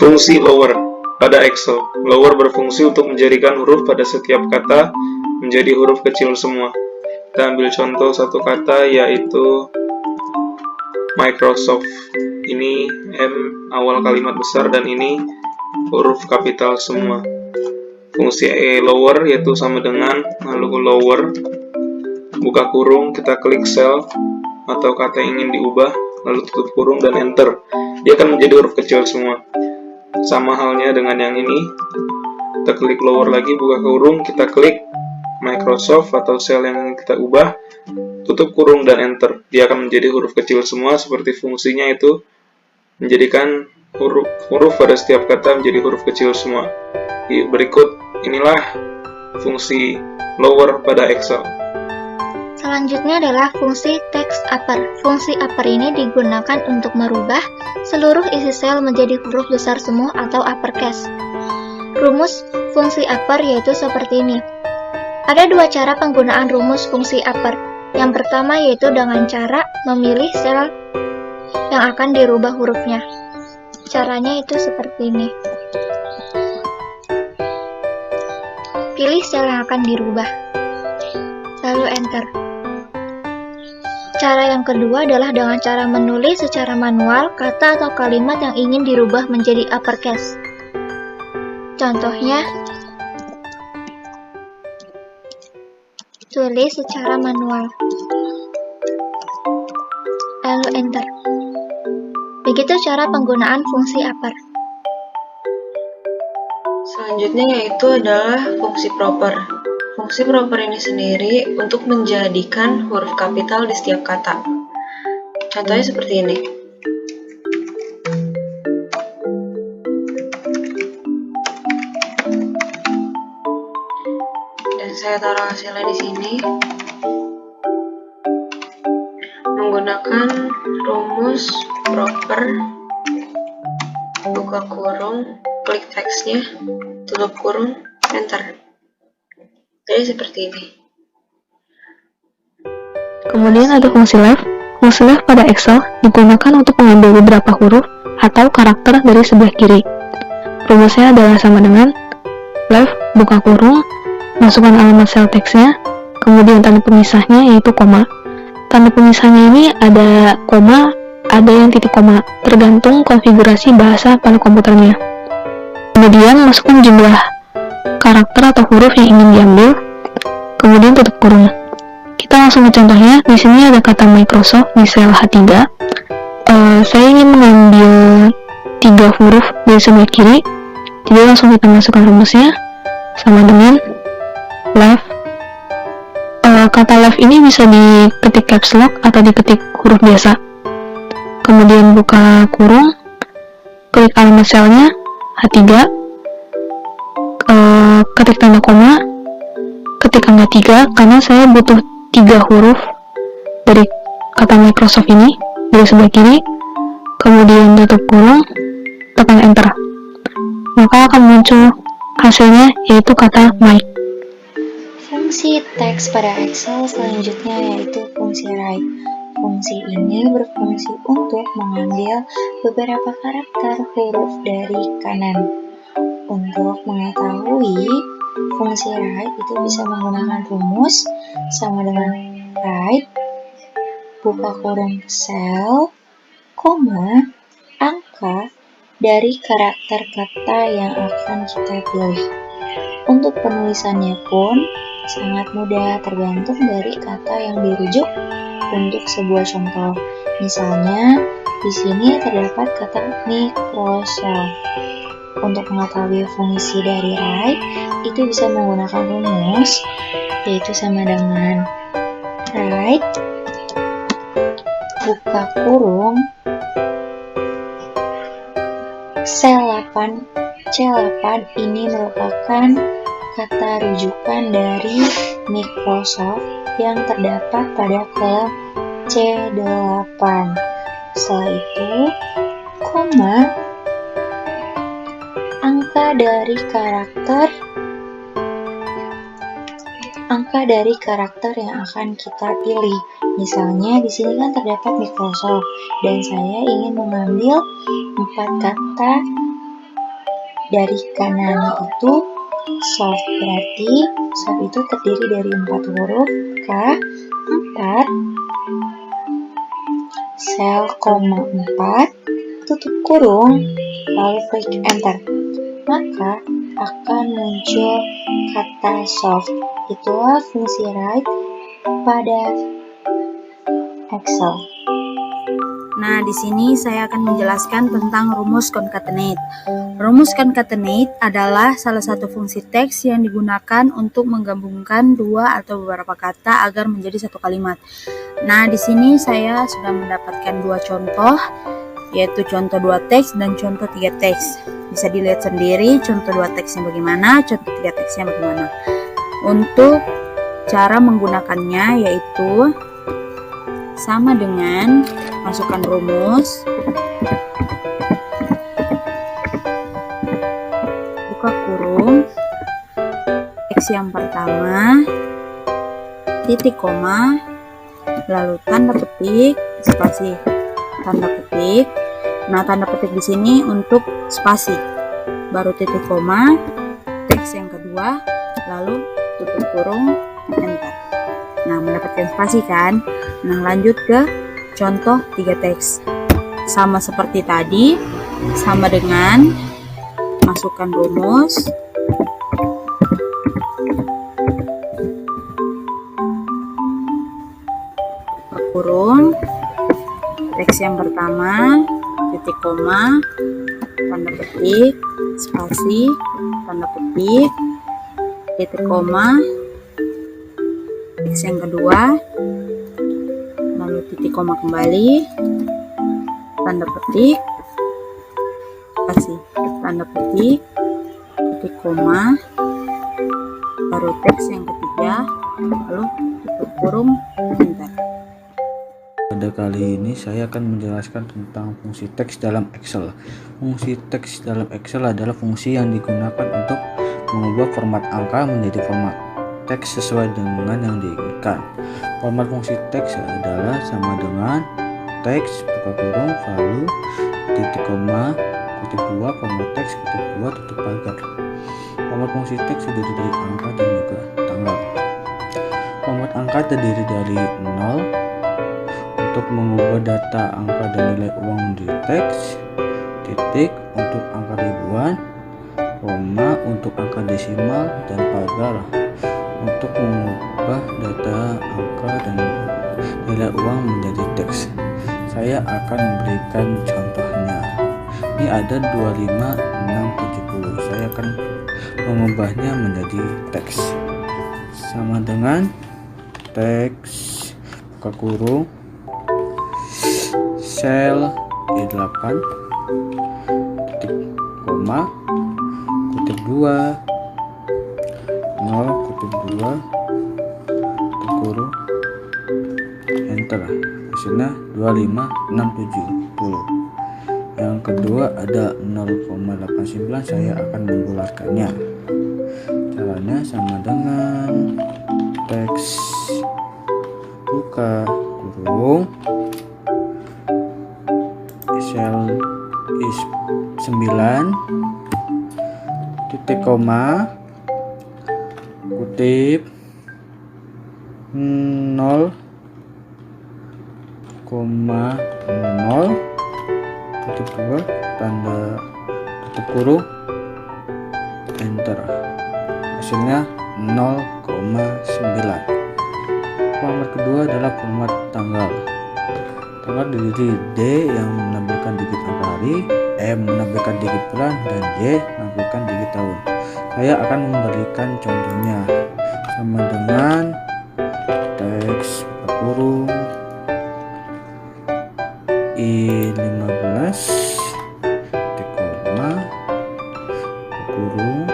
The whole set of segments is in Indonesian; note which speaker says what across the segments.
Speaker 1: Fungsi lower pada Excel. Lower berfungsi untuk menjadikan huruf pada setiap kata menjadi huruf kecil semua. Kita ambil contoh satu kata yaitu Microsoft. Ini M awal kalimat besar dan ini huruf kapital semua. Fungsi lower yaitu sama dengan lalu lower buka kurung, kita klik cell atau kata yang ingin diubah, lalu tutup kurung dan enter. Dia akan menjadi huruf kecil semua. Sama halnya dengan yang ini, kita klik lower lagi, buka kurung, kita klik Microsoft atau sel yang ingin kita ubah, tutup kurung dan enter. Dia akan menjadi huruf kecil semua, seperti fungsinya itu menjadikan huruf pada setiap kata menjadi huruf kecil semua. Berikut inilah fungsi lower pada Excel.
Speaker 2: Selanjutnya adalah fungsi text upper. Fungsi upper ini digunakan untuk merubah seluruh isi sel menjadi huruf besar semua atau uppercase. Rumus fungsi upper yaitu seperti ini. Ada dua cara penggunaan rumus fungsi upper. Yang pertama yaitu dengan cara memilih sel yang akan dirubah hurufnya. Caranya itu seperti ini. Pilih sel yang akan dirubah, lalu enter. Cara yang kedua adalah dengan cara menulis secara manual kata atau kalimat yang ingin dirubah menjadi uppercase. Contohnya, tulis secara manual, lalu enter. Begitu cara penggunaan fungsi upper.
Speaker 3: Selanjutnya yaitu adalah fungsi proper. Fungsi proper ini sendiri untuk menjadikan huruf kapital di setiap kata. Contohnya seperti ini. Dan saya taruh hasilnya di sini. Menggunakan rumus proper, buka kurung, klik teksnya, tutup kurung, enter. Jadi seperti ini.
Speaker 4: Kemudian ada fungsi left. Fungsi left pada Excel digunakan untuk mengambil beberapa huruf atau karakter dari sebelah kiri. Rumusnya adalah sama dengan left, buka kurung, masukkan alamat sel teksnya, kemudian tanda pemisahnya yaitu koma. Tanda pemisahnya ini ada koma, ada yang titik koma, tergantung konfigurasi bahasa pada komputernya. Kemudian masukkan jumlah karakter atau huruf yang ingin diambil, kemudian tutup kurung. Kita langsung ke contohnya. Di sini ada kata Microsoft di sel H3. Saya ingin mengambil 3 huruf dari sebelah kiri, jadi langsung kita masukkan rumusnya sama dengan left. Kata left ini bisa diketik caps lock atau diketik huruf biasa. Kemudian buka kurung, klik alamat selnya H3, ketik tanda koma, ketik angka 3 karena saya butuh 3 huruf dari kata Microsoft ini dari sebelah kiri, kemudian tutup kurung, tekan enter, maka akan muncul hasilnya yaitu kata mic.
Speaker 2: Fungsi teks pada Excel selanjutnya yaitu fungsi write. Fungsi ini berfungsi untuk mengambil beberapa karakter huruf dari kanan. Untuk mengetahui fungsi write itu bisa menggunakan rumus sama dengan write, buka kurung sel, koma, angka dari karakter kata yang akan kita pilih. Untuk penulisannya pun sangat mudah, tergantung dari kata yang dirujuk. Untuk sebuah contoh, misalnya di sini terdapat kata Microsoft. Untuk mengetahui fungsi dari write, itu bisa menggunakan rumus, yaitu sama dengan write, buka kurung, sel 8, C8 ini merupakan kata rujukan dari Microsoft yang terdapat pada kolom C8. Setelah itu, koma, angka dari karakter yang akan kita pilih. Misalnya di sini kan terdapat Microsoft dan saya ingin mengambil 4 kata Dari kanan itu soft, berarti soft itu terdiri dari 4 huruf K, 4, sel, koma 4, tutup kurung, lalu klik enter. Maka akan muncul kata soft. Itulah fungsi write pada Excel.
Speaker 5: Nah, di sini saya akan menjelaskan tentang rumus concatenate. Rumus concatenate adalah salah satu fungsi teks yang digunakan untuk menggabungkan dua atau beberapa kata agar menjadi satu kalimat. Nah, di sini saya sudah mendapatkan dua contoh, yaitu contoh 2 teks dan contoh 3 teks. Bisa dilihat sendiri contoh 2 teksnya bagaimana, contoh 3 teksnya bagaimana. Untuk cara menggunakannya yaitu sama dengan masukkan rumus, buka kurung, X yang pertama, titik koma, lalu tanda petik, spasi, tanda petik. Nah, tanda petik di sini untuk spasi, baru titik koma, teks yang kedua, lalu tutup kurung, enter. Nah, mendapatkan spasi kan? Nah, lanjut ke contoh 3 teks. Sama seperti tadi, sama dengan masukkan rumus, kurung, teks yang pertama, titik koma, tanda petik, spasi, tanda petik, titik koma, teks yang kedua, lalu titik koma kembali, tanda petik, spasi, tanda petik, titik koma, baru teks yang ketiga, lalu tutup kurung, enter.
Speaker 6: Pada kali ini saya akan menjelaskan tentang fungsi teks dalam Excel. Fungsi teks dalam Excel adalah fungsi yang digunakan untuk mengubah format angka menjadi format teks sesuai dengan yang diinginkan. Format fungsi teks adalah sama dengan teks, buka kurung, lalu titik koma, kutip 2, format teks, kutip 2, tutup pagar. Format fungsi teks terdiri dari angka dan juga tanggal. Format angka terdiri dari 0 untuk mengubah data angka dan nilai uang menjadi teks, titik untuk angka ribuan, koma untuk angka desimal, dan pagar untuk mengubah data angka dan nilai uang menjadi teks. Saya akan memberikan contohnya. Ini ada 25, 6, 70. Saya akan mengubahnya menjadi teks. Sama dengan teks, buka kurung, sel E8, titik koma, kutip 2, 0, kutip 2, tutup kurung, enter. Hasilnya 25, 6, 70. Yang kedua ada 0,89. Saya akan membulatkannya. Caranya sama dengan teks, buka kurung, sel I9, titik koma, kutip 0,0, titik 2, tanda tutup kurung, enter. Hasilnya 0,9. Format kedua adalah format tanggal. Tanggal terdiri D yang menampilkan digit angka hari, M menampilkan digit bulan, dan Y menampilkan digit tahun. Saya akan memberikan contohnya sama dengan teks, buka kurung, I15, titik koma, buka kurung,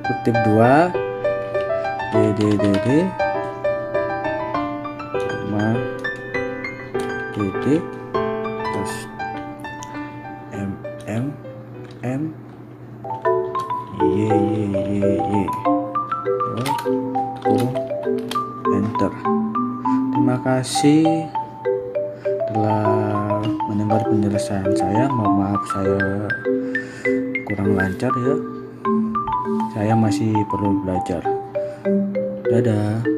Speaker 6: kutip 2, DDDD, titik, terus M Y kurung, enter. Terima kasih telah mendengar penjelasan saya. Mohon maaf saya kurang lancar ya. Saya masih perlu belajar. Dadah.